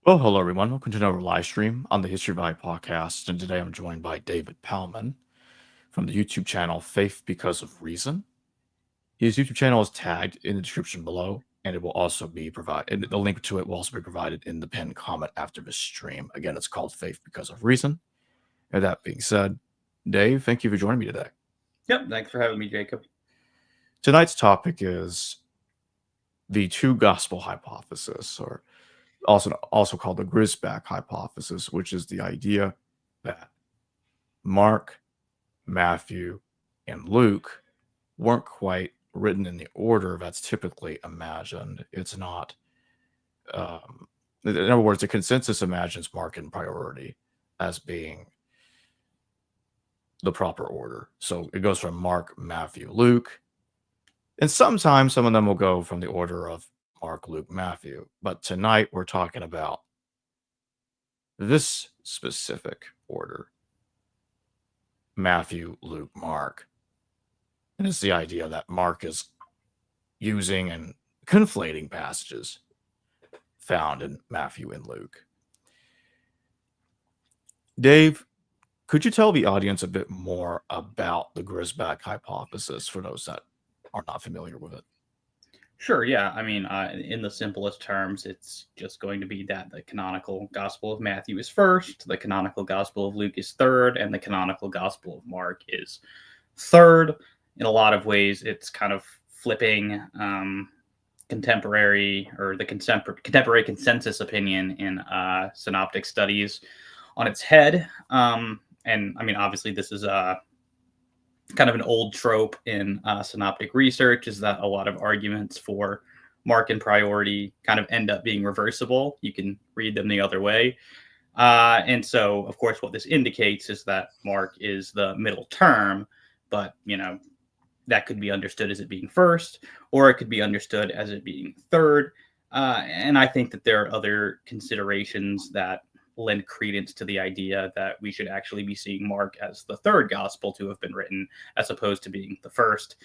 Well, hello everyone. Welcome to another live stream on the History of I podcast. And today I'm joined by David Pallmann from the YouTube channel Faith Because of Reason. His YouTube channel is tagged in the description below, and it will also be provided. And the link to it will also be provided in the pinned comment after this stream. Again, it's called Faith Because of Reason. And that being said, Dave, thank you for joining me today. Yep, thanks for having me, Jacob. Tonight's topic is the two gospel hypothesis, or also called the Grisback hypothesis, which is the idea that Mark, Matthew, and Luke weren't quite written in the order that's typically imagined. It's not, in other words, the consensus imagines Mark in priority as being the proper order. So it goes from Mark, Matthew, Luke, and sometimes some of them will go from the order of Mark, Luke, Matthew. But tonight we're talking about this specific order: Matthew, Luke, Mark. And it's the idea that Mark is using and conflating passages found in Matthew and Luke. Dave, could you tell the audience a bit more about the Grisback hypothesis for those that are not familiar with it? Sure, yeah. I mean, in the simplest terms, it's just going to be that the canonical Gospel of Matthew is first, the canonical Gospel of Luke is third, and the canonical Gospel of Mark is third. In a lot of ways, it's kind of flipping contemporary consensus opinion in synoptic studies on its head. And I mean, obviously, this is kind of an old trope in synoptic research, is that a lot of arguments for Mark and priority kind of end up being reversible. You can read them the other way. And so, of course, what this indicates is that Mark is the middle term, but, that could be understood as it being first, or it could be understood as it being third. And I think that there are other considerations that lend credence to the idea that we should actually be seeing Mark as the third gospel to have been written, as opposed to being the first.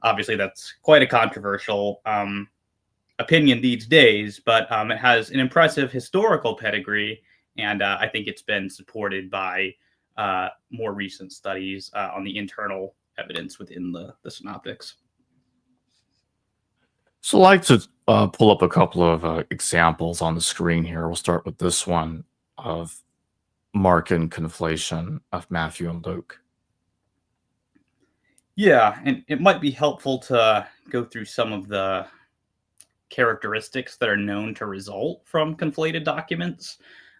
Obviously, that's quite a controversial opinion these days, but it has an impressive historical pedigree, and I think it's been supported by more recent studies on the internal evidence within the synoptics. So I'd like to pull up a couple of examples on the screen here. We'll start with this one of Mark and conflation of Matthew and Luke. Yeah, and it might be helpful to go through some of the characteristics that are known to result from conflated documents.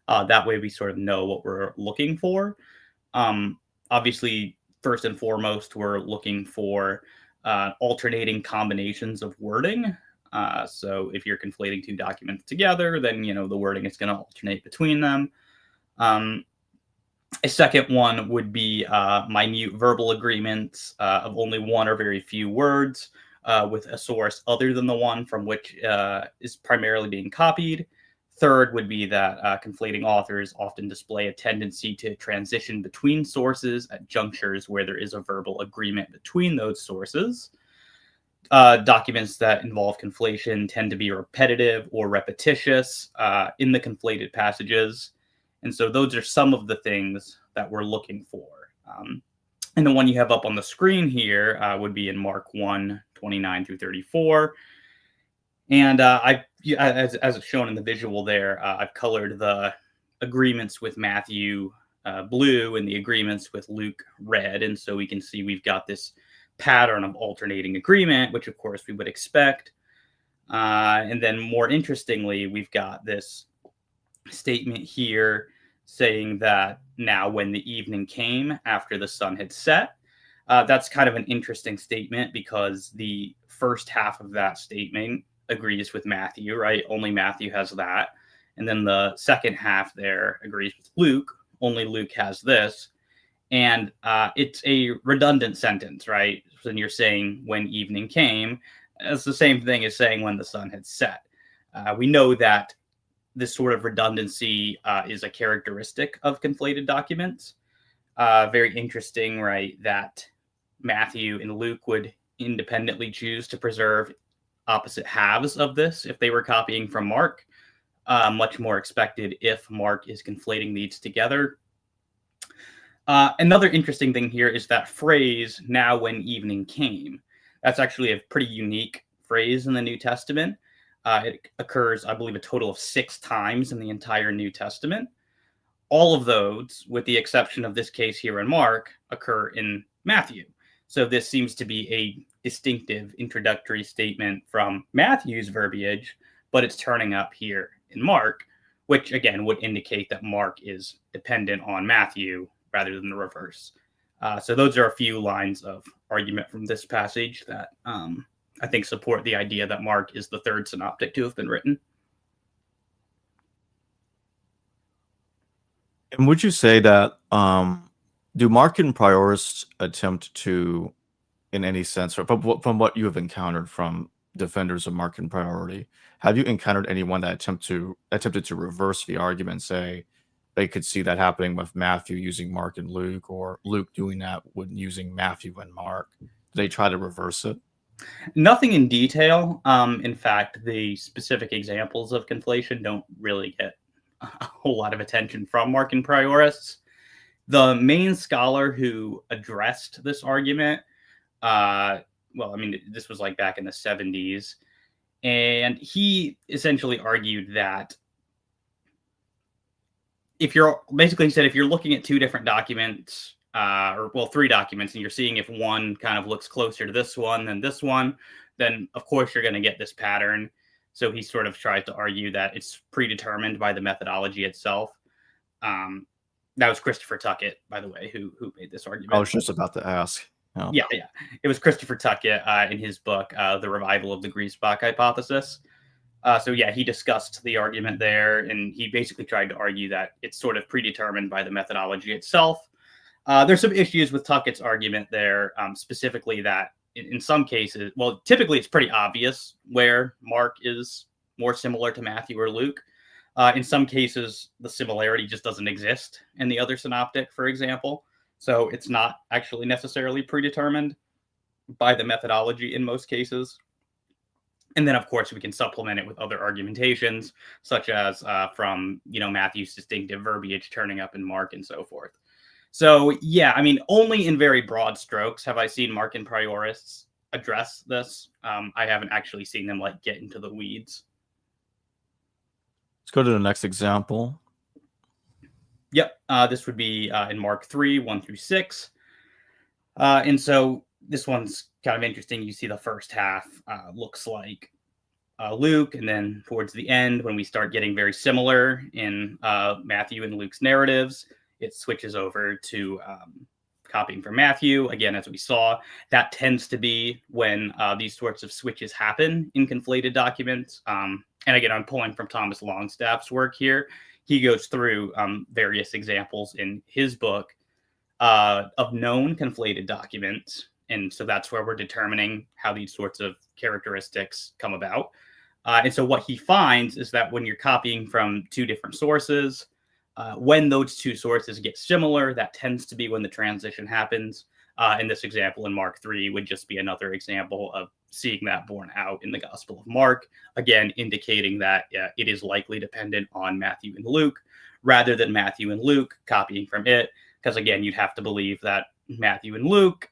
That way we sort of know what we're looking for. Obviously, first and foremost, we're looking for alternating combinations of wording. So if you're conflating two documents together, then the wording is going to alternate between them. A second one would be minute verbal agreements of only one or very few words with a source other than the one from which is primarily being copied. Third would be that conflating authors often display a tendency to transition between sources at junctures where there is a verbal agreement between those sources. Documents that involve conflation tend to be repetitive or repetitious in the conflated passages. And so those are some of the things that we're looking for. And the one you have up on the screen here would be in Mark 1, 29 through 34. And as it's shown in the visual there, I've colored the agreements with Matthew blue and the agreements with Luke red. And so we can see we've got this pattern of alternating agreement, which of course we would expect. And then more interestingly, we've got this statement here saying that now when the evening came after the sun had set. That's kind of an interesting statement because the first half of that statement agrees with Matthew, right? Only Matthew has that. And then the second half there agrees with Luke. Only Luke has this. And it's a redundant sentence, right? When you're saying when evening came, it's the same thing as saying when the sun had set. We know that this sort of redundancy is a characteristic of conflated documents. Very interesting, right? That Matthew and Luke would independently choose to preserve opposite halves of this if they were copying from Mark. much more expected if Mark is conflating these together. Another interesting thing here is that phrase, now when evening came. That's actually a pretty unique phrase in the New Testament. It occurs, I believe, a total of 6 times in the entire New Testament. All of those, with the exception of this case here in Mark, occur in Matthew. So this seems to be a distinctive introductory statement from Matthew's verbiage, but it's turning up here in Mark, which again would indicate that Mark is dependent on Matthew rather than the reverse. So those are a few lines of argument from this passage that I think support the idea that Mark is the third synoptic to have been written. And would you say that do Markan priorists attempt to, in any sense, or from what you have encountered from defenders of Markan priority, have you encountered anyone that attempted to reverse the argument and say they could see that happening with Matthew using Mark and Luke, or Luke doing that when using Matthew and Mark? Do they try to reverse it? Nothing in detail. In fact, the specific examples of conflation don't really get a whole lot of attention from Markan priorists. The main scholar who addressed this argument, well, I mean, this was like back in the 70s, and he essentially argued that if you're basically, he said, if you're looking at 2 different documents, or well, 3 documents, and you're seeing if one kind of looks closer to this one than this one, then of course you're going to get this pattern. So he sort of tries to argue that it's predetermined by the methodology itself. That was Christopher Tuckett, by the way, who made this argument. I was just about to ask. Oh. Yeah. It was Christopher Tuckett in his book, The Revival of the Griesbach Hypothesis. So yeah, he discussed the argument there, and he basically tried to argue that it's sort of predetermined by the methodology itself. There's some issues with Tuckett's argument there, specifically that in some cases, well, typically it's pretty obvious where Mark is more similar to Matthew or Luke. In some cases, the similarity just doesn't exist in the other synoptic, for example. So it's not actually necessarily predetermined by the methodology in most cases. And then, of course, we can supplement it with other argumentations, such as from, Matthew's distinctive verbiage turning up in Mark and so forth. So, yeah, I mean, only in very broad strokes have I seen Markan priorists address this. I haven't actually seen them get into the weeds. Let's go to the next example. Yep, this would be in Mark 3, 1 through 6. And so this one's kind of interesting. You see the first half looks like Luke, and then towards the end, when we start getting very similar in Matthew and Luke's narratives, it switches over to copying from Matthew. Again, as we saw, that tends to be when these sorts of switches happen in conflated documents. And again, I'm pulling from Thomas Longstaff's work here. He goes through various examples in his book of known conflated documents. And so that's where we're determining how these sorts of characteristics come about. And so what he finds is that when you're copying from 2 different sources, when those 2 sources get similar, that tends to be when the transition happens. In this example in Mark 3 would just be another example of seeing that borne out in the Gospel of Mark, again, indicating that it is likely dependent on Matthew and Luke rather than Matthew and Luke copying from it. Because again, you'd have to believe that Matthew and Luke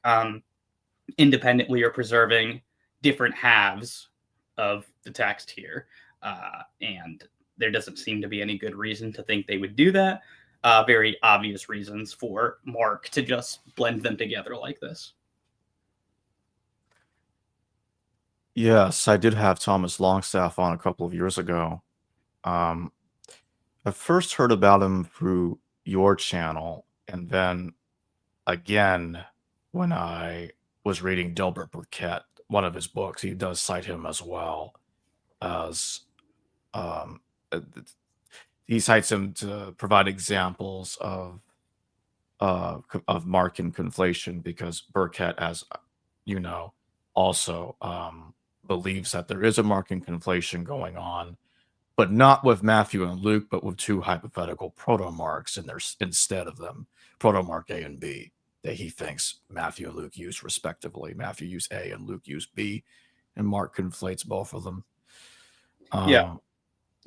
independently are preserving different halves of the text here. And there doesn't seem to be any good reason to think they would do that. Very obvious reasons for Mark to just blend them together like this. Yes, I did have Thomas Longstaff on a couple of years ago. I first heard about him through your channel, and then again when I was reading Delbert Burkett, one of his books. He does cite him as well as he cites him to provide examples of Markan conflation, because Burkett, as you know, also believes that there is a Markan conflation going on, but not with Matthew and Luke, but with 2 hypothetical proto-marks instead of them, proto-mark A and B, that he thinks Matthew and Luke use respectively. Matthew used A and Luke used B, and Mark conflates both of them. Yeah,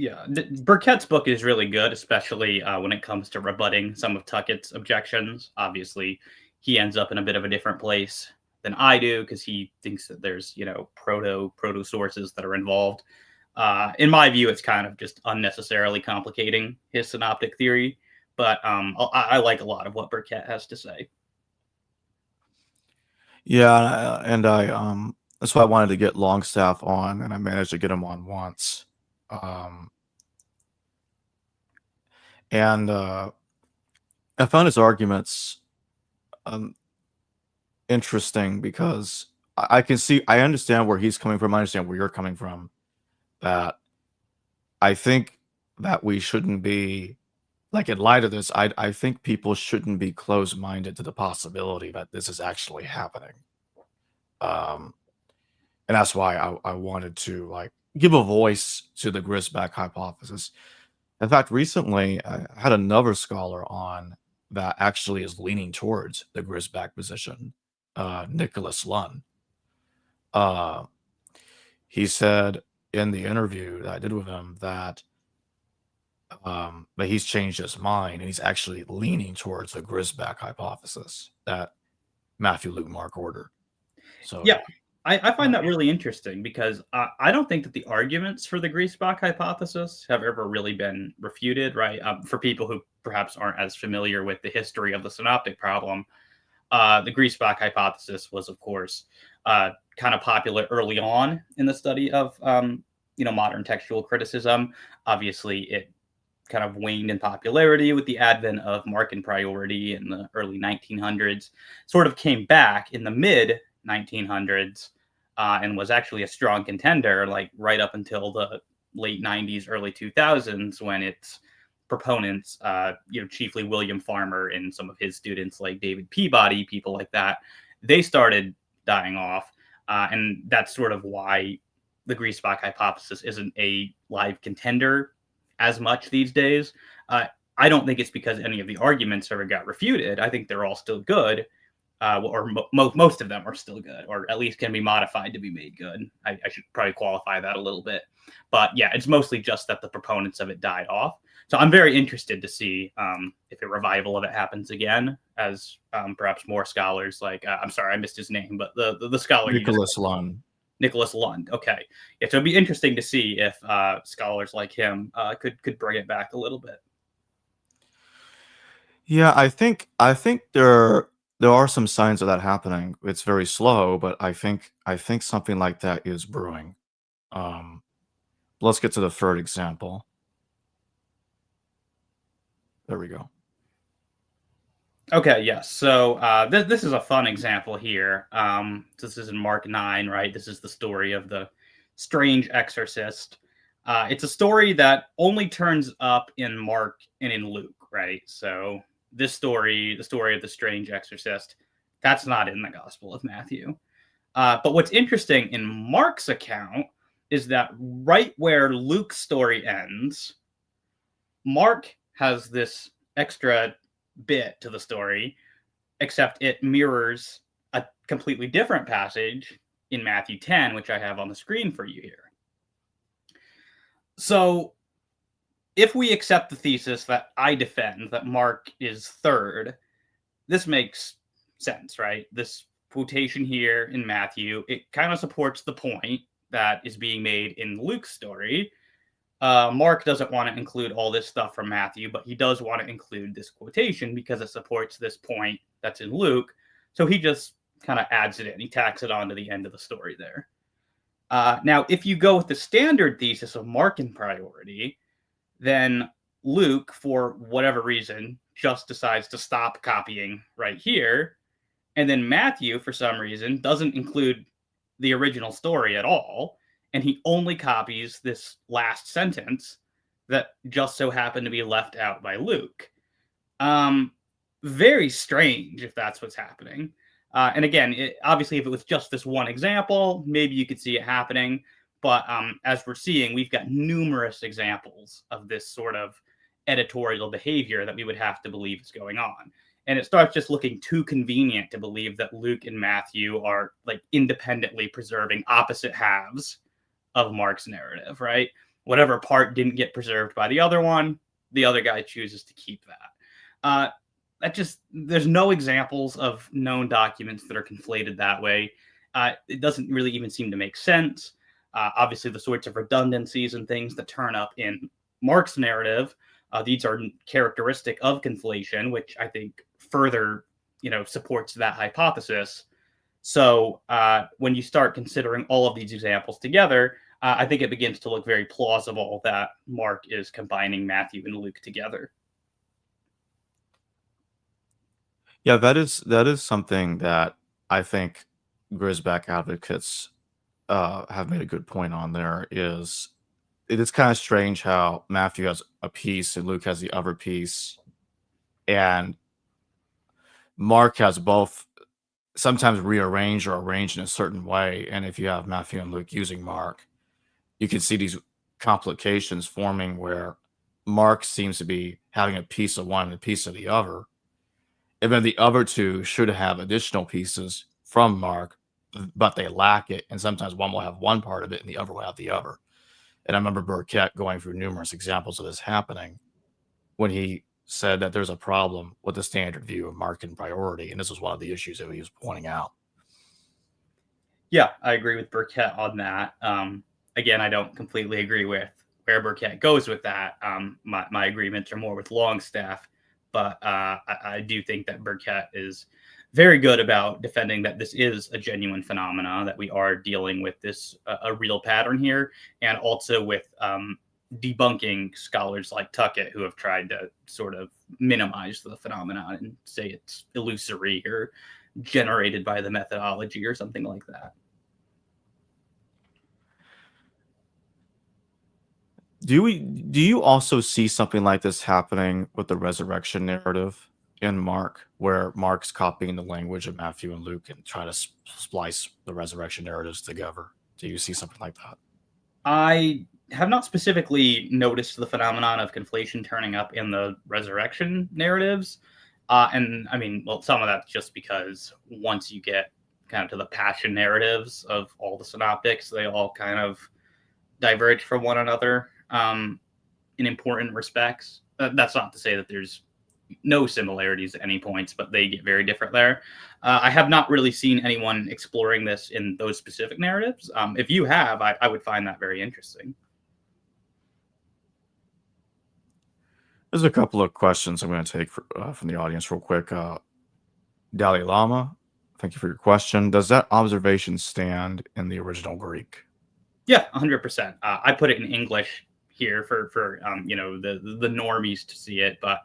Yeah, Burkett's book is really good, especially when it comes to rebutting some of Tuckett's objections. Obviously, he ends up in a bit of a different place than I do because he thinks that there's proto sources that are involved. In my view, it's kind of just unnecessarily complicating his synoptic theory, but I like a lot of what Burkett has to say. Yeah, and I that's why I wanted to get Longstaff on, and I managed to get him on once. And I found his arguments interesting because I understand where he's coming from. I understand where you're coming from. That I think that we shouldn't be, like, in light of this, I think people shouldn't be closed-minded to the possibility that this is actually happening. And that's why I wanted to, like, give a voice to the Grisback hypothesis. In fact, recently I had another scholar on that actually is leaning towards the Grisback position, Nicholas Lunn. He said in the interview that I did with him that he's changed his mind and he's actually leaning towards the Grisback hypothesis that Matthew, Luke, Mark ordered. So Yeah, I find that really interesting because I don't think that the arguments for the Griesbach hypothesis have ever really been refuted, right? For people who perhaps aren't as familiar with the history of the synoptic problem, the Griesbach hypothesis was, of course, kind of popular early on in the study of modern textual criticism. Obviously, it kind of waned in popularity with the advent of Markan priority in the early 1900s. Sort of came back in the mid 1900s and was actually a strong contender, like right up until the late 90s, early 2000s, when its proponents, chiefly William Farmer and some of his students like David Peabody, people like that, they started dying off. And that's sort of why the Griesbach hypothesis isn't a live contender as much these days. I don't think it's because any of the arguments ever got refuted. I think they're all still good, most of them are still good, or at least can be modified to be made good. I should probably qualify that a little bit. But yeah, it's mostly just that the proponents of it died off. So I'm very interested to see if a revival of it happens again, as perhaps more scholars like, I'm sorry, I missed his name, but the scholar Nicholas Lunn. Nicholas Lund. Okay. Yeah, so it'd be interesting to see if scholars like him could bring it back a little bit. Yeah, I think there are some signs of that happening. It's very slow, but I think something like that is brewing. Let's get to the third example. There we go. Okay, yes. So this is a fun example here. This is in Mark 9, right? This is the story of the strange exorcist. It's a story that only turns up in Mark and in Luke, right? So this story, the story of the strange exorcist, that's not in the Gospel of Matthew. But what's interesting in Mark's account is that right where Luke's story ends, Mark has this extra bit to the story, except it mirrors a completely different passage in Matthew 10, which I have on the screen for you here. So if we accept the thesis that I defend, that Mark is third, this makes sense, right? This quotation here in Matthew, it kind of supports the point that is being made in Luke's story. Mark doesn't want to include all this stuff from Matthew, but he does want to include this quotation because it supports this point that's in Luke. So he just kind of adds it in. He tacks it on to the end of the story there. Now, if you go with the standard thesis of Markan priority, then Luke, for whatever reason, just decides to stop copying right here. And then Matthew, for some reason, doesn't include the original story at all. And he only copies this last sentence that just so happened to be left out by Luke. Very strange if that's what's happening. And again, obviously, if it was just this one example, maybe you could see it happening. But as we're seeing, we've got numerous examples of this sort of editorial behavior that we would have to believe is going on. And it starts just looking too convenient to believe that Luke and Matthew are like independently preserving opposite halves of Mark's narrative, right? whatever part didn't get preserved by the other one, the other guy chooses to keep that. There's no examples of known documents that are conflated that way. It doesn't really even seem to make sense. Obviously, the sorts of redundancies and things that turn up in Mark's narrative, these are characteristic of conflation, which I think further, supports that hypothesis. So when you start considering all of these examples together, I think it begins to look very plausible that Mark is combining Matthew and Luke together. Yeah, that is something that I think Grisback advocates have made a good point on. There is it is kind of strange how Matthew has a piece and Luke has the other piece, and Mark has both sometimes rearranged or arranged in a certain way. And if you have Matthew and Luke using Mark, you can see these complications forming where Mark seems to be having a piece of one and a piece of the other. And then the other two should have additional pieces from Mark, but they lack it. And sometimes one will have one part of it and the other will have the other. And I remember Burkett going through numerous examples of this happening when he said that there's a problem with the standard view of Mark and priority. And this was one of the issues that he was pointing out. Yeah, I agree with Burkett on that. Again, I don't completely agree with where Burkett goes with that. My agreements are more with Longstaff, but I do think that Burkett is very good about defending that this is a genuine phenomena, that we are dealing with this a real pattern here, and also with debunking scholars like Tuckett who have tried to sort of minimize the phenomenon and say it's illusory or generated by the methodology or something like that. Do you also see something like this happening with the resurrection narrative in Mark, where Mark's copying the language of Matthew and Luke and try to splice the resurrection narratives together? Do you see something like that? I have not specifically noticed the phenomenon of conflation turning up in the resurrection narratives. And I mean, well, some of that's just because once you get kind of to the passion narratives of all the synoptics, they all kind of diverge from one another in important respects. That's not to say that there's no similarities at any points, but they get very different there. I have not really seen anyone exploring this in those specific narratives. If you have, I would find that very interesting. There's a couple of questions I'm going to take from the audience real quick. Dalai Lama, thank you for your question. Does that observation stand in the original Greek? Yeah, 100%. I put it in English here for the normies to see it, but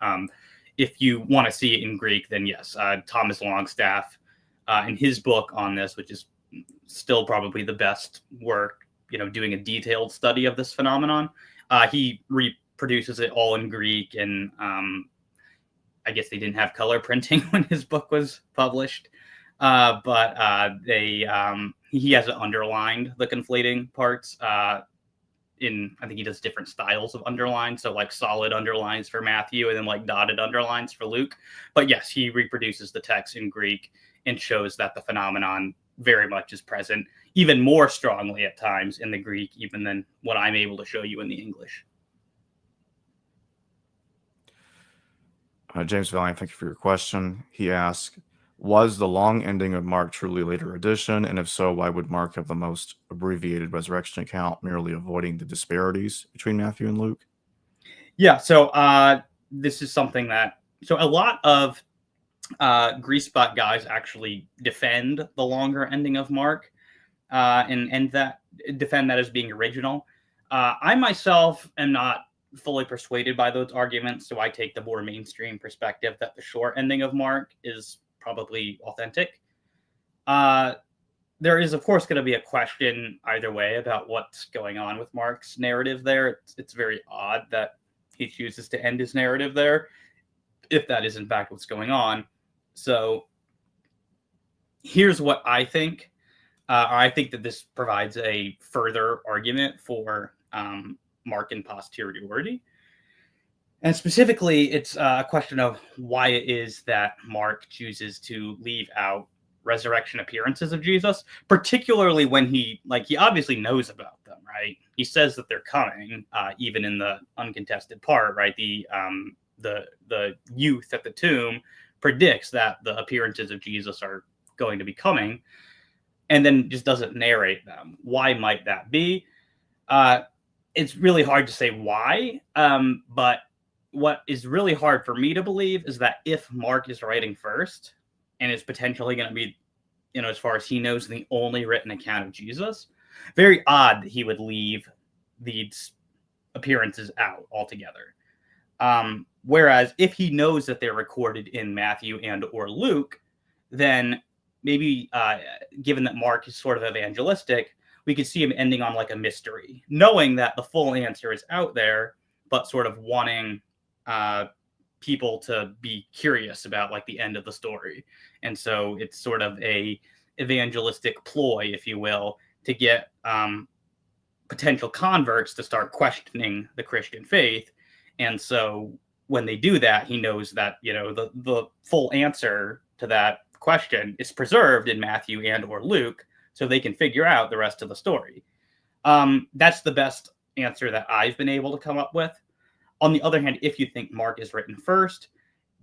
if you want to see it in Greek, then yes, Thomas Longstaff in his book on this, which is still probably the best work, doing a detailed study of this phenomenon, he reproduces it all in Greek, and I guess they didn't have color printing when his book was published, but he has it underlined, the conflating parts. I think he does different styles of underlines, so like solid underlines for Matthew and then like dotted underlines for Luke. But yes, he reproduces the text in Greek and shows that the phenomenon very much is present, even more strongly at times in the Greek, even than what I'm able to show you in the English. James Valiant, thank you for your question. He asked, was the long ending of Mark truly a later addition? And if so, why would Mark have the most abbreviated resurrection account, merely avoiding the disparities between Matthew and Luke? Yeah, so this is something that, so a lot of Greasebot guys actually defend the longer ending of Mark and that defend that as being original. I myself am not fully persuaded by those arguments, so I take the more mainstream perspective that the short ending of Mark is probably authentic. There is, of course, going to be a question either way about what's going on with Mark's narrative there. It's very odd that he chooses to end his narrative there, if that is in fact what's going on. So here's what I think. I think that this provides a further argument for Mark in posteriority. And specifically, it's a question of why it is that Mark chooses to leave out resurrection appearances of Jesus, particularly when he obviously knows about them, right? He says that they're coming, even in the uncontested part, right? The youth at the tomb predicts that the appearances of Jesus are going to be coming, and then just doesn't narrate them. Why might that be? It's really hard to say why, but what is really hard for me to believe is that if Mark is writing first and is potentially going to be, as far as he knows, the only written account of Jesus, very odd that he would leave these appearances out altogether. Whereas if he knows that they're recorded in Matthew and or Luke, then maybe, given that Mark is sort of evangelistic, we could see him ending on like a mystery, knowing that the full answer is out there, but sort of wanting people to be curious about like the end of the story. And so it's sort of a evangelistic ploy, if you will, to get potential converts to start questioning the Christian faith. And so when they do that, he knows that, the full answer to that question is preserved in Matthew and or Luke, so they can figure out the rest of the story. That's the best answer that I've been able to come up with. On the other hand, if you think Mark is written first,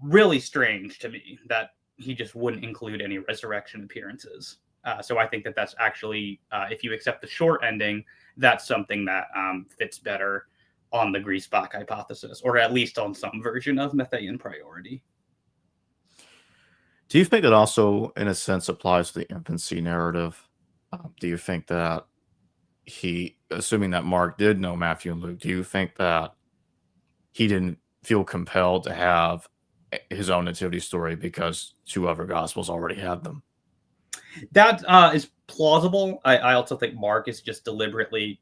really strange to me that he just wouldn't include any resurrection appearances. So I think that that's actually, if you accept the short ending, that's something that fits better on the Griesbach hypothesis, or at least on some version of Matthean priority. Do you think it also, in a sense, applies to the infancy narrative? Do you think that assuming that Mark did know Matthew and Luke, do you think that he didn't feel compelled to have his own nativity story because two other gospels already had them? That is plausible. I also think Mark is just deliberately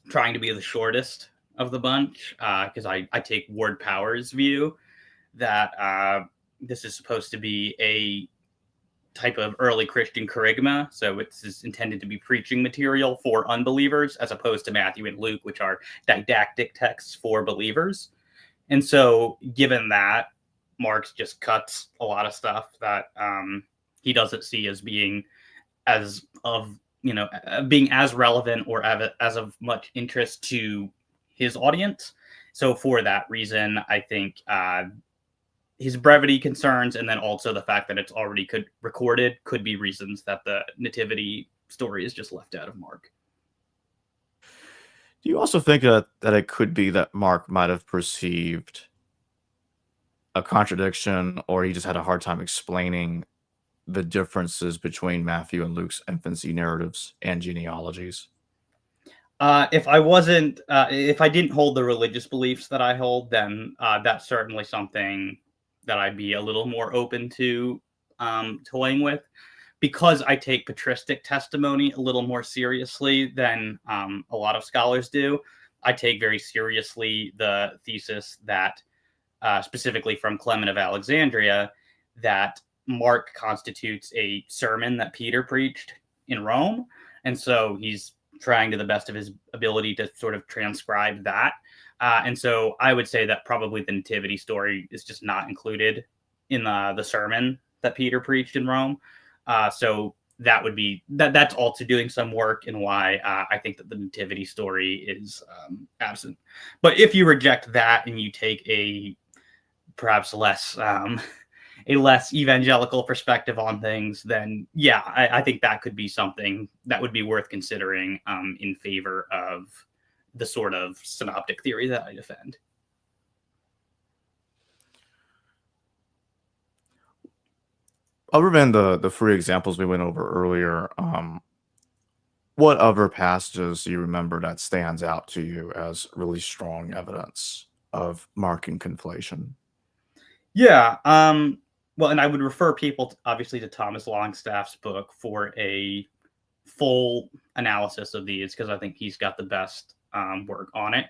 trying to be the shortest of the bunch, because I take Ward Power's view that this is supposed to be a type of early Christian kerygma, so it's intended to be preaching material for unbelievers, as opposed to Matthew and Luke, which are didactic texts for believers. And so, given that, Marx just cuts a lot of stuff that he doesn't see as being being as relevant or as of much interest to his audience. So for that reason, I think his brevity concerns, and then also the fact that it's already recorded, could be reasons that the nativity story is just left out of Mark. Do you also think that it could be that Mark might have perceived a contradiction, or he just had a hard time explaining the differences between Matthew and Luke's infancy narratives and genealogies? If I didn't hold the religious beliefs that I hold, then that's certainly something that I'd be a little more open to toying with, because I take patristic testimony a little more seriously than a lot of scholars do. I take very seriously the thesis that, specifically from Clement of Alexandria, that Mark constitutes a sermon that Peter preached in Rome. And so he's trying to the best of his ability to sort of transcribe that. And so I would say that probably the nativity story is just not included in the sermon that Peter preached in Rome. So that would be that's also doing some work in why I think that the nativity story is absent. But if you reject that and you take a perhaps less evangelical perspective on things, then yeah, I think that could be something that would be worth considering in favor of the sort of synoptic theory that I defend. Other than the three examples we went over earlier, what other passages do you remember that stands out to you as really strong evidence of marking conflation? Yeah. Well, and I would refer people obviously to Thomas Longstaff's book for a full analysis of these, because I think he's got the best work on it.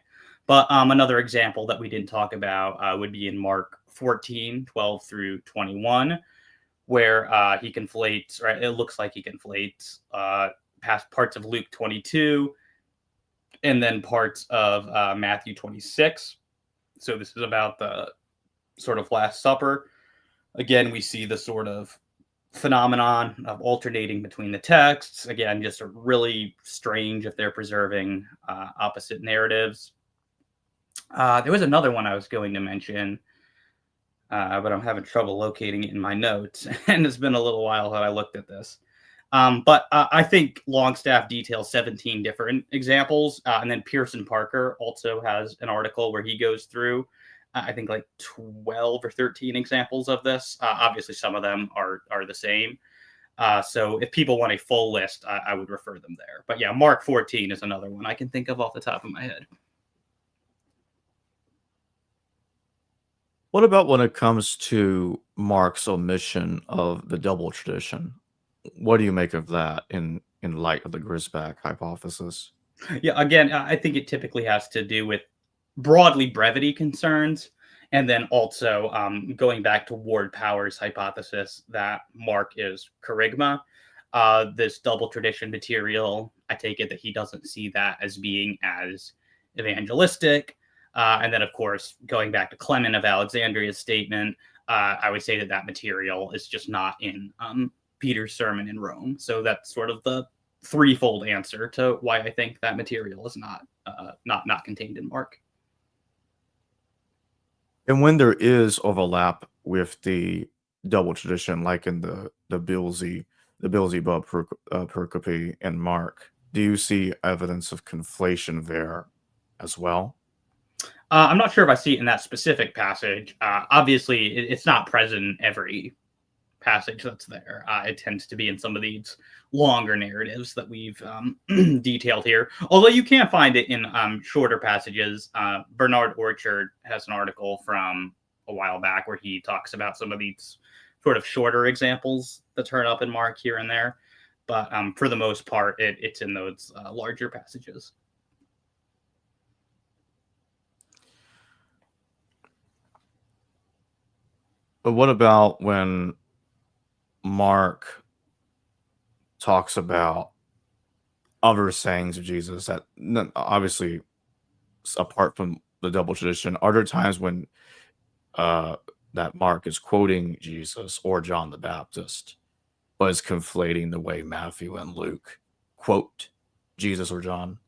But another example that we didn't talk about would be in Mark 14, 12 through 21, where he conflates, right? It looks like he conflates past parts of Luke 22 and then parts of Matthew 26. So this is about the sort of Last Supper. Again, we see the sort of phenomenon of alternating between the texts. Again, just really strange if they're preserving opposite narratives. There was another one I was going to mention, but I'm having trouble locating it in my notes, and it's been a little while that I looked at this. But I think Longstaff details 17 different examples, and then Pearson Parker also has an article where he goes through, I think, like 12 or 13 examples of this. Obviously, some of them are the same. So if people want a full list, I would refer them there. But yeah, Mark 14 is another one I can think of off the top of my head. What about when it comes to Mark's omission of the double tradition? What do you make of that in light of the Grisback hypothesis? Yeah, again, I think it typically has to do with broadly brevity concerns, and then also going back to Ward Power's hypothesis that Mark is charisma. This double tradition material, I take it that he doesn't see that as being as evangelistic. And then, of course, going back to Clement of Alexandria's statement, I would say that that material is just not in Peter's sermon in Rome. So that's sort of the threefold answer to why I think that material is not contained in Mark. And when there is overlap with the double tradition, like in the Beelzebub pericope in Mark, do you see evidence of conflation there as well? I'm not sure if I see it in that specific passage. Obviously, it's not present in every passage that's there. It tends to be in some of these longer narratives that we've detailed here. Although you can find it in shorter passages. Bernard Orchard has an article from a while back where he talks about some of these sort of shorter examples that turn up in Mark here and there. But for the most part, it's in those larger passages. But what about when Mark talks about other sayings of Jesus that obviously apart from the double tradition, are there times when uh, that Mark is quoting Jesus or John the Baptist, but is conflating the way Matthew and Luke quote Jesus or John?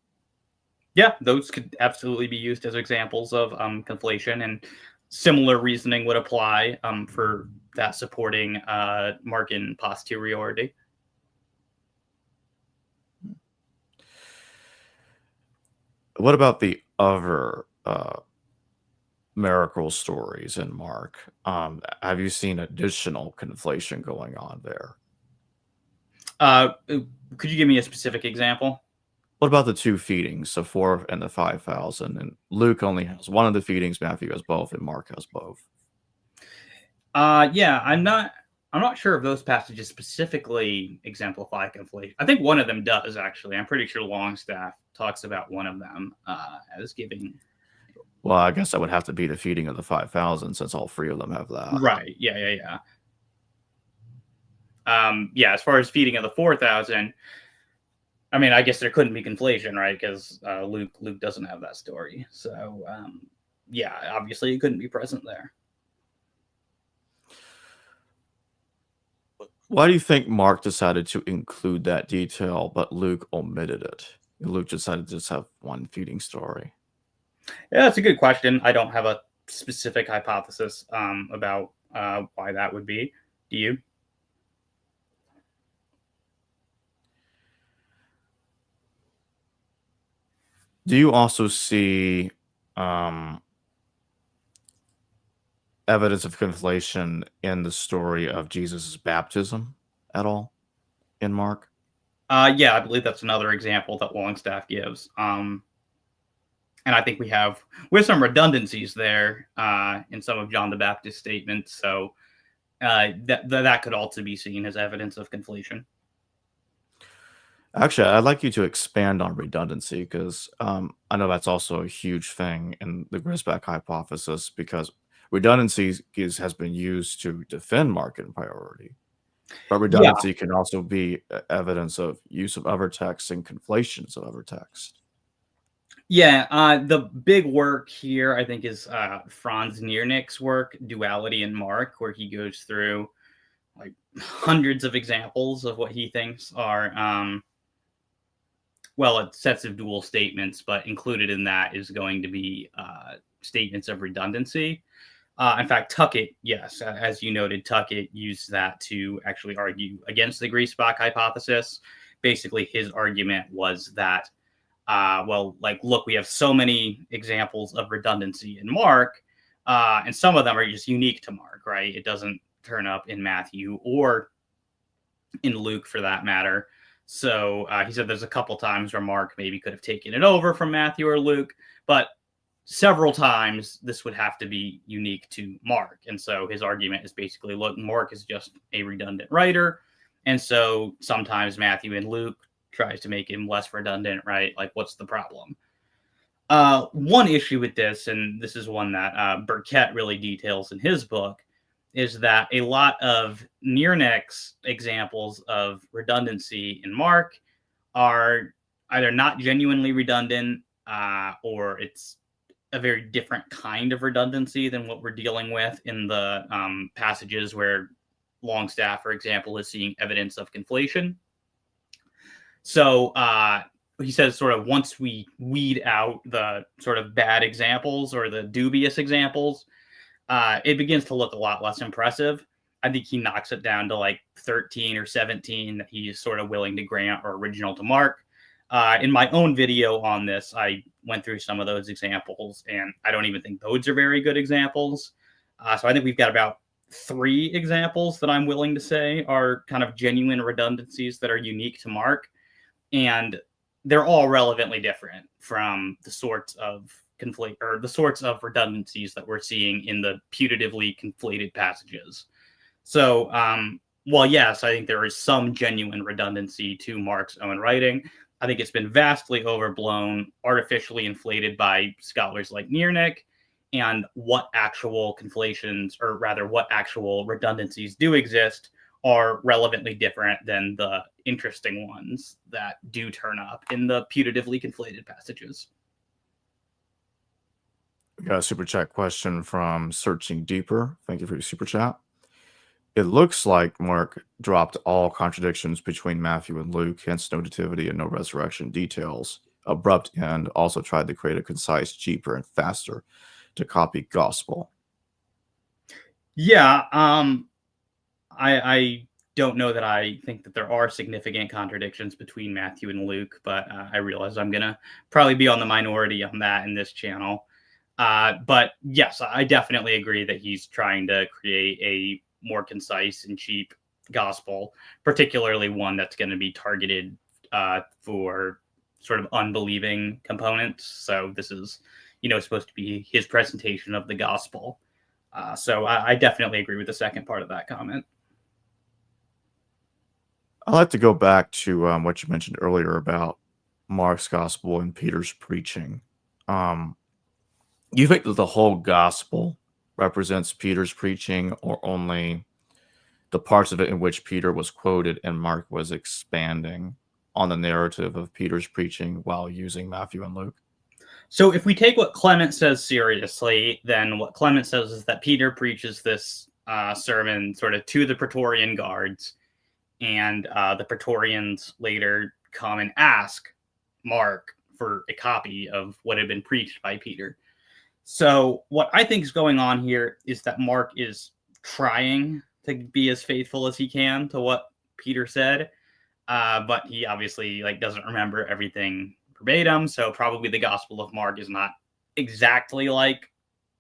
Yeah, those could absolutely be used as examples of conflation, and similar reasoning would apply for that supporting Markan posteriority. What about the other miracle stories in Mark? Have you seen additional conflation going on there? Could you give me a specific example? What about the two feedings, the 4 and the 5,000? And Luke only has one of the feedings, Matthew has both, and Mark has both. Yeah, I'm not sure if those passages specifically exemplify conflation. I think one of them does actually. I'm pretty sure Longstaff talks about one of them as giving. Well, I guess that would have to be the feeding of the 5,000 since all three of them have that. Right. Yeah. Yeah. As far as feeding of the 4,000, I mean, I guess there couldn't be conflation, right? Because Luke doesn't have that story. So yeah, obviously it couldn't be present there. Why do you think Mark decided to include that detail, but Luke omitted it? Luke decided to just have one feeding story. Yeah, that's a good question. I don't have a specific hypothesis about why that would be. Do you? Do you also see evidence of conflation in the story of Jesus' baptism at all in Mark? Yeah, I believe that's another example that Longstaff gives. And I think we have some redundancies there in some of John the Baptist's statements. So that could also be seen as evidence of conflation. Actually, I'd like you to expand on redundancy because I know that's also a huge thing in the Grisback hypothesis because redundancy has been used to defend market priority. But Yeah, redundancy can also be evidence of use of other texts and conflations of other text. yeah. The big work here, I think, is Franz Niernick's work, Duality in Mark, where he goes through like hundreds of examples of what he thinks are it's sets of dual statements, but included in that is going to be statements of redundancy. In fact, Tuckett, yes, as you noted, Tuckett used that to actually argue against the Griesbach hypothesis. Basically, his argument was that, look, we have so many examples of redundancy in Mark, and some of them are just unique to Mark, right? It doesn't turn up in Matthew or in Luke for that matter. So he said there's a couple times where Mark maybe could have taken it over from Matthew or Luke, but several times this would have to be unique to Mark. And so his argument is basically, look, Mark is just a redundant writer. And so sometimes Matthew and Luke tries to make him less redundant, right? Like, what's the problem? One issue with this, and this is one that Burkett really details in his book, is that a lot of Nearneck's examples of redundancy in Mark are either not genuinely redundant or it's a very different kind of redundancy than what we're dealing with in the passages where Longstaff, for example, is seeing evidence of conflation. So he says sort of once we weed out the sort of bad examples or the dubious examples, it begins to look a lot less impressive. I think he knocks it down to like 13 or 17 that he's sort of willing to grant or original to Mark. In my own video on this, I went through some of those examples, and I don't even think those are very good examples. So I think we've got about 3 examples that I'm willing to say are kind of genuine redundancies that are unique to Mark. And they're all relevantly different from the sorts of redundancies that we're seeing in the putatively conflated passages. So, yes, I think there is some genuine redundancy to Mark's own writing. I think it's been vastly overblown, artificially inflated by scholars like Nearneck, and what actual conflations, or rather what actual redundancies do exist, are relevantly different than the interesting ones that do turn up in the putatively conflated passages. We got a super chat question from Searching Deeper. Thank you for your super chat. It looks like Mark dropped all contradictions between Matthew and Luke, hence no nativity and no resurrection details. Abrupt end also tried to create a concise, cheaper, and faster to copy gospel. Yeah, I don't know that I think that there are significant contradictions between Matthew and Luke, but I realize I'm going to probably be on the minority on that in this channel. But yes, I definitely agree that he's trying to create a more concise and cheap gospel, particularly one that's going to be targeted for sort of unbelieving components. So this is, supposed to be his presentation of the gospel. So I definitely agree with the second part of that comment. I'd like to go back to what you mentioned earlier about Mark's gospel and Peter's preaching. You think that the whole gospel represents Peter's preaching, or only the parts of it in which Peter was quoted and Mark was expanding on the narrative of Peter's preaching while using Matthew and Luke? So if we take what Clement says seriously, then what Clement says is that Peter preaches this sermon sort of to the Praetorian guards, and the Praetorians later come and ask Mark for a copy of what had been preached by Peter. So what I think is going on here is that Mark is trying to be as faithful as he can to what Peter said, but he obviously doesn't remember everything verbatim. So probably the Gospel of Mark is not exactly like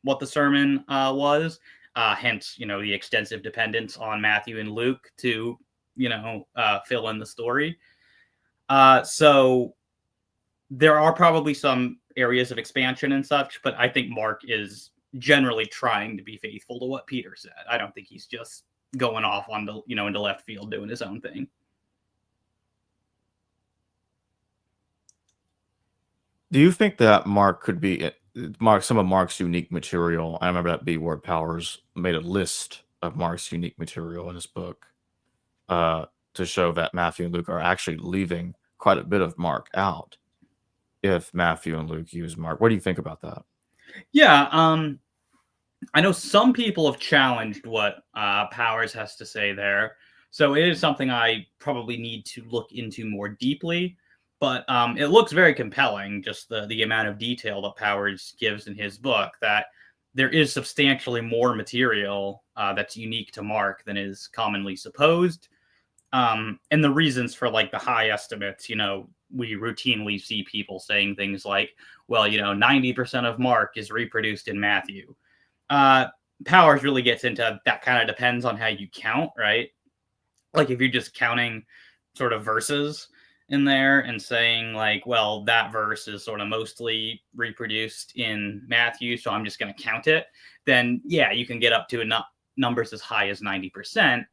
what the sermon was. Hence, the extensive dependence on Matthew and Luke to fill in the story. So there are probably some areas of expansion and such, but I think Mark is generally trying to be faithful to what Peter said. I don't think he's just going off on the, into left field doing his own thing. Do you think that Mark could be some of Mark's unique material? I remember that B. Ward Powers made a list of Mark's unique material in his book to show that Matthew and Luke are actually leaving quite a bit of Mark out if Matthew and Luke use Mark. What do you think about that? Yeah, I know some people have challenged what Powers has to say there, so it is something I probably need to look into more deeply. But it looks very compelling, just the amount of detail that Powers gives in his book, that there is substantially more material that's unique to Mark than is commonly supposed. And the reasons for like the high estimates, we routinely see people saying things like, well, 90% of Mark is reproduced in Matthew. uh Powers really gets into that. Kind of depends on how you count, right? Like if you're just counting sort of verses in there and saying like, well, that verse is sort of mostly reproduced in Matthew, so I'm just going to count it, then yeah, you can get up to numbers as high as 90%.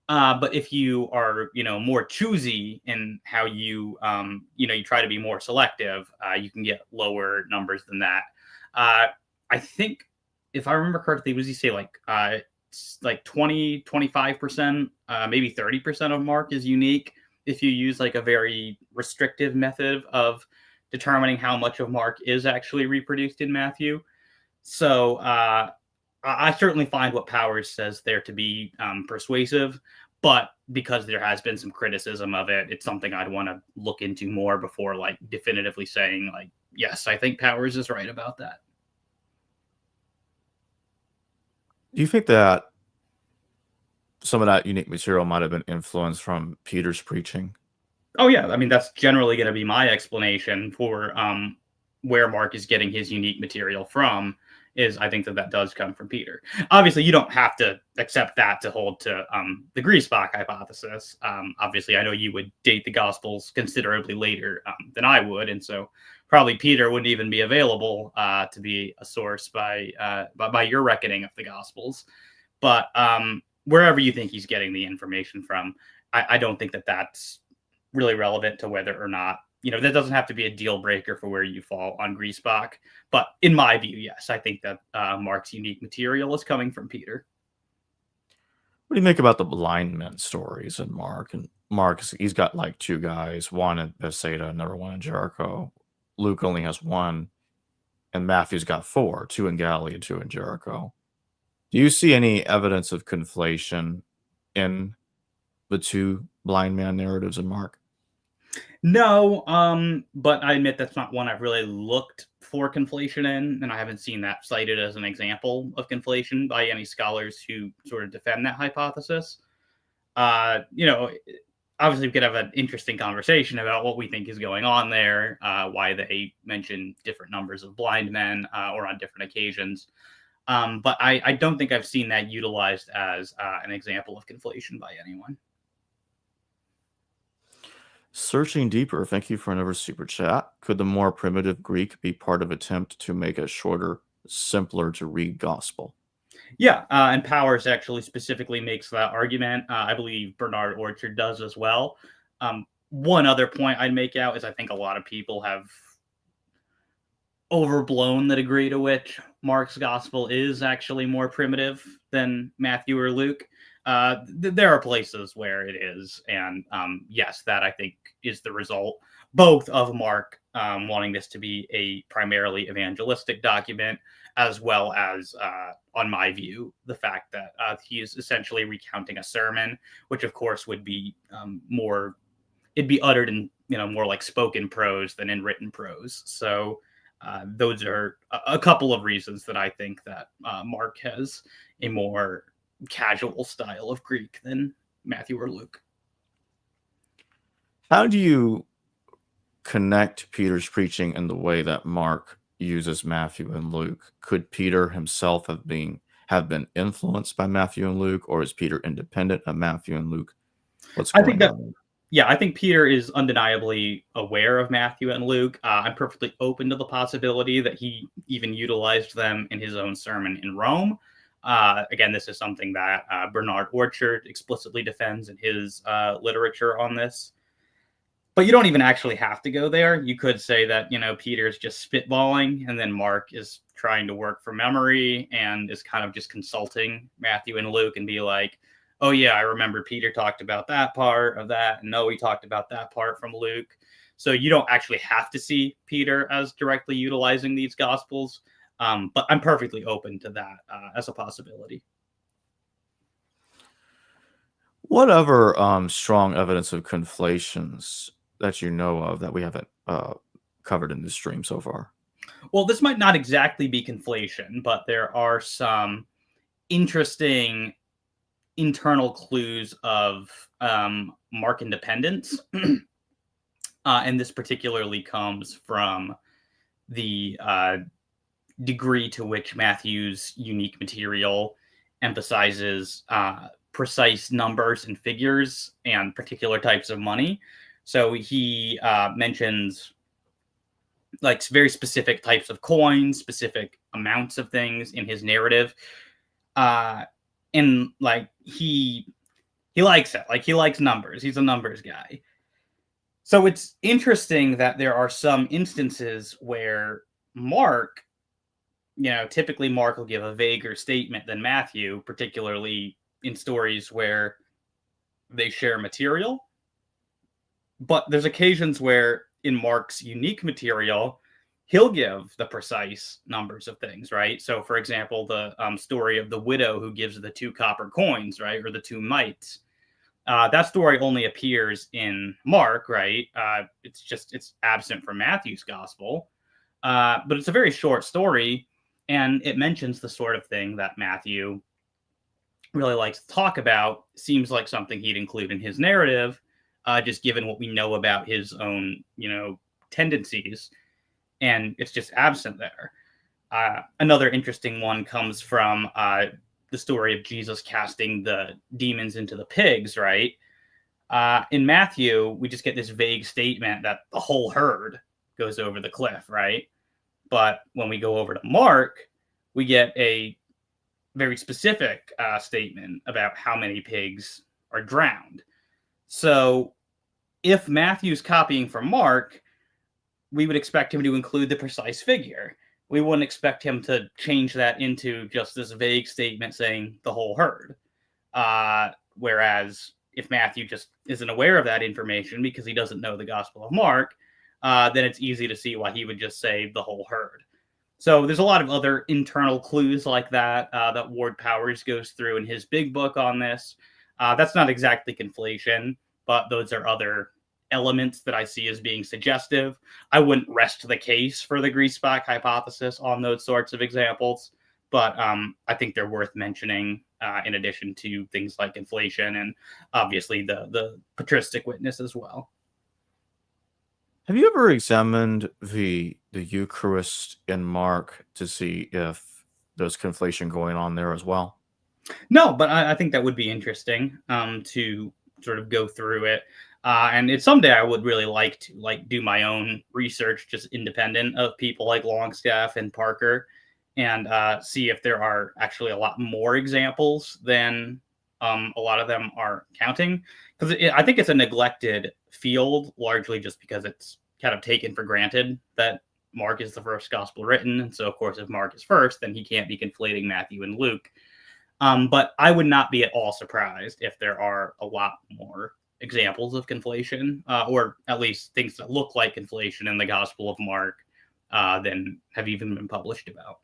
But if you are, more choosy in how you try to be more selective, you can get lower numbers than that. I think, if I remember correctly, was he say like 20, 25%, maybe 30% of Mark is unique if you use like a very restrictive method of determining how much of Mark is actually reproduced in Matthew. So I certainly find what Powers says there to be persuasive, but because there has been some criticism of it, it's something I'd want to look into more before like definitively saying like, yes, I think Powers is right about that. Do you think that some of that unique material might have been influenced from Peter's preaching? Oh yeah, I mean that's generally going to be my explanation for where Mark is getting his unique material from. Is I think that does come from Peter. Obviously, you don't have to accept that to hold to the Griesbach hypothesis. Obviously, I know you would date the Gospels considerably later than I would, and so probably Peter wouldn't even be available to be a source by your reckoning of the Gospels. But wherever you think he's getting the information from, I don't think that that's really relevant to whether or not, that doesn't have to be a deal breaker for where you fall on Griesbach. But in my view, yes, I think that Mark's unique material is coming from Peter. What do you make about the blind men stories in Mark? And Mark, he's got like two guys, one in Bethsaida, another one in Jericho. Luke only has one, and Matthew's got four, two in Galilee and two in Jericho. Do you see any evidence of conflation in the two blind man narratives in Mark? No, but I admit that's not one I've really looked for conflation in, and I haven't seen that cited as an example of conflation by any scholars who sort of defend that hypothesis. Uh, you know, Obviously we could have an interesting conversation about what we think is going on there, why they mention different numbers of blind men or on different occasions. But I don't think I've seen that utilized as an example of conflation by anyone. Searching deeper, thank you for another super chat. Could the more primitive Greek be part of attempt to make a shorter, simpler to read gospel? Yeah, and Powers actually specifically makes that argument. I believe Bernard Orchard does as well. One other point I'd make out is I think a lot of people have overblown the degree to which Mark's gospel is actually more primitive than Matthew or Luke. There are places where it is, and yes, that I think is the result both of Mark wanting this to be a primarily evangelistic document, as well as, on my view, the fact that he is essentially recounting a sermon, which of course would be more, it'd be uttered in more like spoken prose than in written prose. So those are a couple of reasons that I think that Mark has a more casual style of Greek than Matthew or Luke. How do you connect Peter's preaching in the way that Mark uses Matthew and Luke? Could Peter himself have been influenced by Matthew and Luke, or is Peter independent of Matthew and Luke? What's I think going that on? Yeah, I think Peter is undeniably aware of Matthew and Luke. I'm perfectly open to the possibility that he even utilized them in his own sermon in Rome. Again, this is something that Bernard Orchard explicitly defends in his literature on this. But you don't even actually have to go there. You could say that, Peter's just spitballing, and then Mark is trying to work from memory and is kind of just consulting Matthew and Luke and be like, oh yeah, I remember Peter talked about that part of that, and no, he talked about that part from Luke. So you don't actually have to see Peter as directly utilizing these gospels. But I'm perfectly open to that as a possibility. What other strong evidence of conflations that you know of that we haven't covered in this stream so far? Well, this might not exactly be conflation, but there are some interesting internal clues of mark independence. And this particularly comes from the degree to which Matthew's unique material emphasizes precise numbers and figures and particular types of money. So he mentions like very specific types of coins, specific amounts of things in his narrative. And like he likes it. Like he likes numbers. He's a numbers guy. So it's interesting that there are some instances where Mark, typically Mark will give a vaguer statement than Matthew, particularly in stories where they share material. But there's occasions where in Mark's unique material, he'll give the precise numbers of things, right? So, for example, the story of the widow who gives the 2 copper coins, right, or the 2 mites. That story only appears in Mark, right? It's absent from Matthew's gospel, but it's a very short story, and it mentions the sort of thing that Matthew really likes to talk about. Seems like something he'd include in his narrative, just given what we know about his own, tendencies, and it's just absent there. Another interesting one comes from the story of Jesus casting the demons into the pigs, right? In Matthew, we just get this vague statement that the whole herd goes over the cliff, right? But when we go over to Mark, we get a very specific statement about how many pigs are drowned. So if Matthew's copying from Mark, we would expect him to include the precise figure. We wouldn't expect him to change that into just this vague statement saying the whole herd. Whereas if Matthew just isn't aware of that information because he doesn't know the Gospel of Mark, then it's easy to see why he would just say the whole herd. So there's a lot of other internal clues like that that Ward Powers goes through in his big book on this. That's not exactly conflation, but those are other elements that I see as being suggestive. I wouldn't rest the case for the Griesbach hypothesis on those sorts of examples, but I think they're worth mentioning in addition to things like inflation and obviously the patristic witness as well. Have you ever examined the Eucharist in Mark to see if there's conflation going on there as well? No, but I think that would be interesting to sort of go through it. And it's someday I would really like to do my own research, just independent of people like Longstaff and Parker, and see if there are actually a lot more examples than a lot of them are counting. Because I think it's a neglected field, largely just because it's kind of taken for granted that Mark is the first gospel written. And so, of course, if Mark is first, then he can't be conflating Matthew and Luke. But I would not be at all surprised if there are a lot more examples of conflation, or at least things that look like conflation in the Gospel of Mark than have even been published about.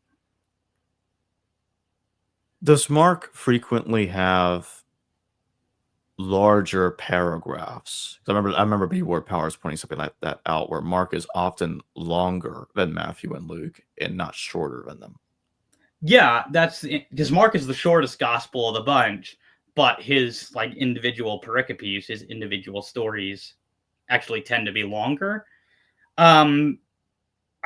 Does Mark frequently have larger paragraphs? I remember B. Ward Powers pointing something like that out, where Mark is often longer than Matthew and Luke and not shorter than them. Yeah, that's because Mark is the shortest gospel of the bunch, but his individual pericopes, his individual stories, actually tend to be longer. I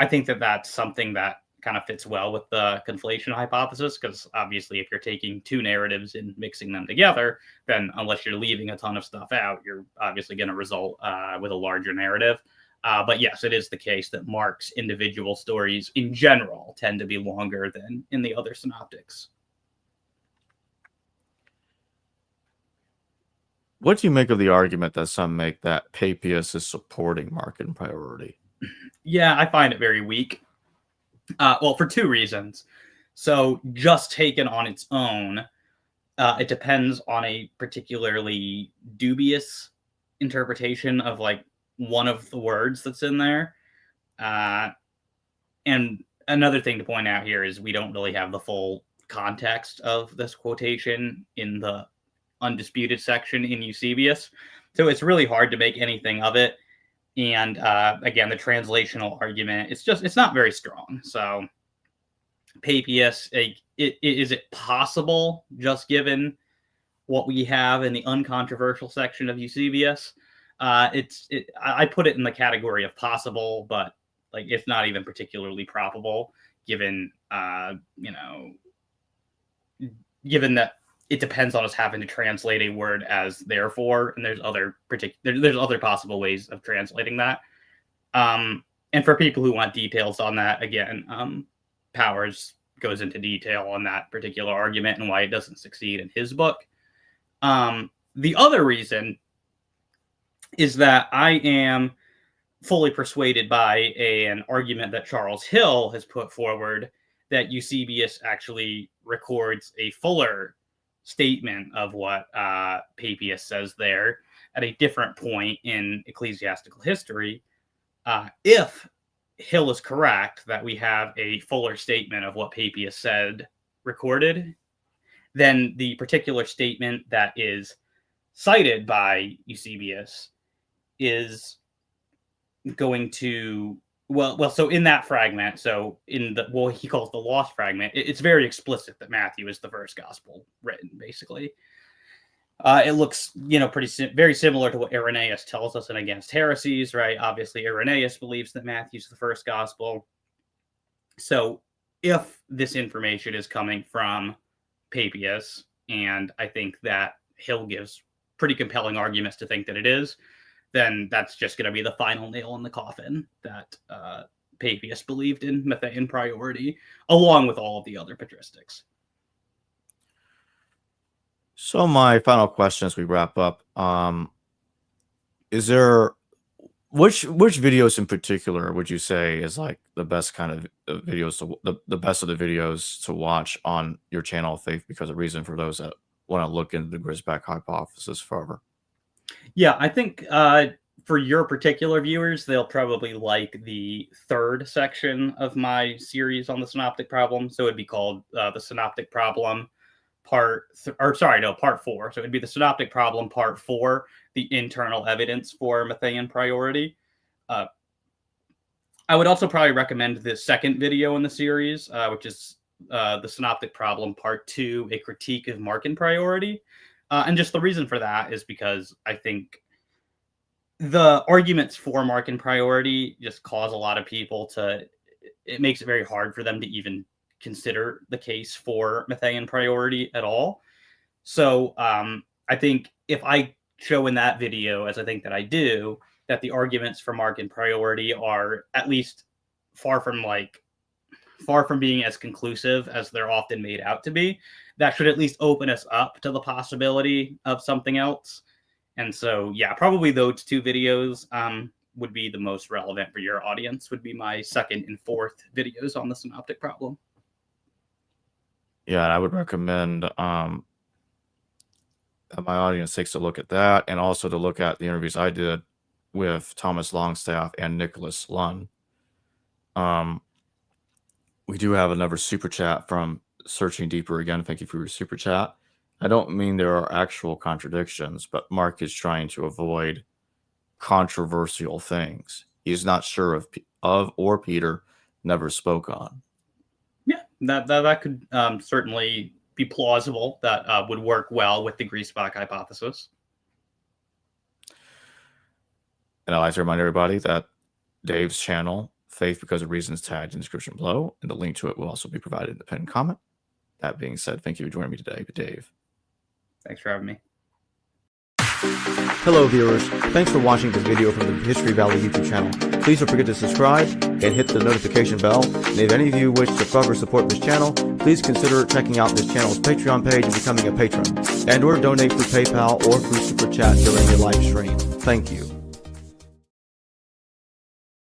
think that that's something that kind of fits well with the conflation hypothesis, because obviously if you're taking 2 narratives and mixing them together, then unless you're leaving a ton of stuff out, you're obviously going to result with a larger narrative. But yes, it is the case that Mark's individual stories in general tend to be longer than in the other synoptics. What do you make of the argument that some make that Papias is supporting Mark in priority? Yeah, I find it very weak. Well, for 2 reasons. So just taken on its own, it depends on a particularly dubious interpretation of one of the words that's in there. And another thing to point out here is we don't really have the full context of this quotation in the undisputed section in Eusebius. So it's really hard to make anything of it. And again, the translational argument, it's not very strong. So Papias, is it possible, just given what we have in the uncontroversial section of Eusebius? I put it in the category of possible, but like it's not even particularly probable, given given that it depends on us having to translate a word as therefore, and there's other possible ways of translating that. And for people who want details on that, again, Powers goes into detail on that particular argument and why it doesn't succeed in his book. The other reason is that I am fully persuaded by an argument that Charles Hill has put forward that Eusebius actually records a fuller statement of what Papias says there at a different point in ecclesiastical history. If Hill is correct that we have a fuller statement of what Papias said recorded, then the particular statement that is cited by Eusebius is going to so in that fragment, so in the he calls the lost fragment, it's very explicit that Matthew is the first gospel written, basically. It looks, very similar to what Irenaeus tells us in Against Heresies, right? Obviously, Irenaeus believes that Matthew's the first gospel. So if this information is coming from Papias, and I think that Hill gives pretty compelling arguments to think that it is, then that's just going to be the final nail in the coffin that Papias believed in Matthean priority, along with all of the other patristics. So my final question as we wrap up, is there which videos in particular would you say is like the best kind of videos the best of the videos to watch on your channel, Faith Because of Reason, for those that want to look into the Grisback hypothesis further? Yeah, I think for your particular viewers, they'll probably like the third section of my series on the synoptic problem. So it'd be called the synoptic problem part 4. So it'd be the synoptic problem part 4, the internal evidence for Matthean priority. I would also probably recommend the second video in the series, which is the synoptic problem part 2, a critique of Markan priority. And just the reason for that is because I think the arguments for Markan priority just cause a lot of people it makes it very hard for them to even consider the case for Matthean priority at all. So I think if I show in that video, as I think that I do, that the arguments for Markan priority are at least far from being as conclusive as they're often made out to be, that should at least open us up to the possibility of something else. And so, yeah, probably those two videos would be the most relevant for your audience, would be my second and fourth videos on the synoptic problem. Yeah, I would recommend that my audience takes a look at that, and also to look at the interviews I did with Thomas Longstaff and Nicholas Lunn. We do have another super chat from Searching Deeper again. Thank you for your super chat. I don't mean there are actual contradictions, but Mark is trying to avoid controversial things he's not sure of or Peter never spoke on. Yeah, that could certainly be plausible. That would work well with the Griesbach hypothesis. And I'd like to remind everybody that Dave's channel, Faith Because of Reason, is tagged in the description below, and the link to it will also be provided in the pinned comment. That being said, thank you for joining me today, Dave. Thanks for having me. Hello viewers, thanks for watching this video from the History Valley YouTube channel. Please don't forget to subscribe and hit the notification bell. And if any of you wish to further support this channel, please consider checking out this channel's Patreon page and becoming a patron, and or donate through PayPal or through Super Chat during your live stream. Thank you.